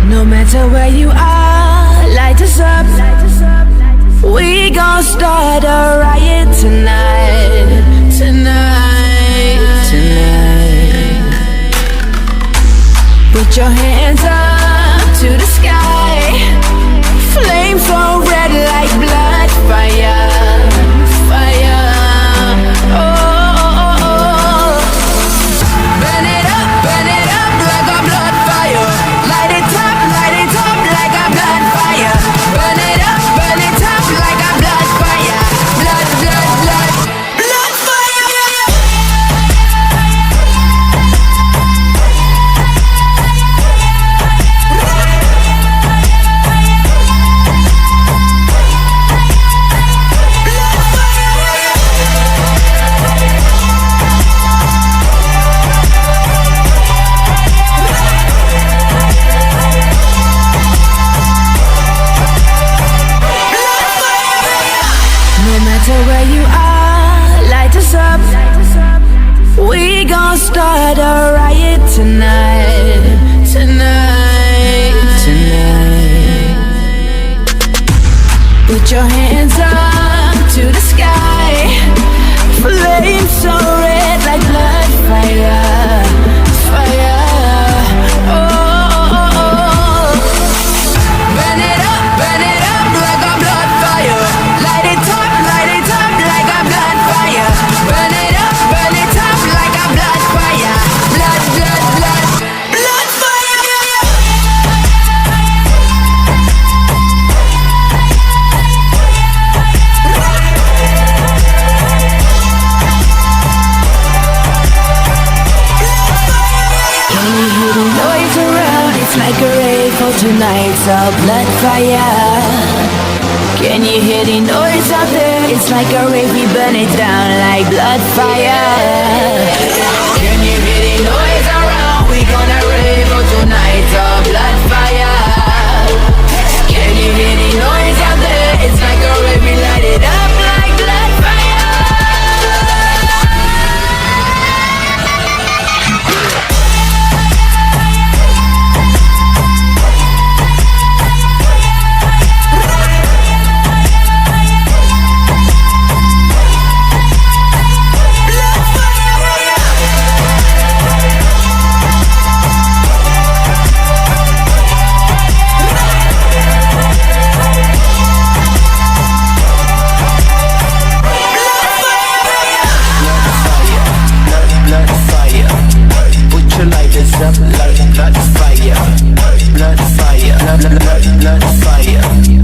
No matter where you are, light us up. We gon' start a riot tonight. Put your hands up to the sky. Flames so red like blood fire. Burn it up like a blood fire. Light it up like a blood fire. Burn it up like a blood fire. Blood fire. Where you are, light us up. We gon' start a riot tonight. Put your hands up to the sky. Flames so red like blood fire. Burn it up like a blood fire. Light it up like a blood fire. Burn it up like a blood fire. Blood fire. Can you hear the noise around? It's like a rave for tonight's a blood fire. Can you hear the noise out there? It's like a rave, we burn it down like blood fire. Can you hear the noise around? We gonna rave for tonight's a blood fire. Can you hear the noise out there? It's like a rave, we light it up like blood fire. Up like blood fire, blood fire, blood fire.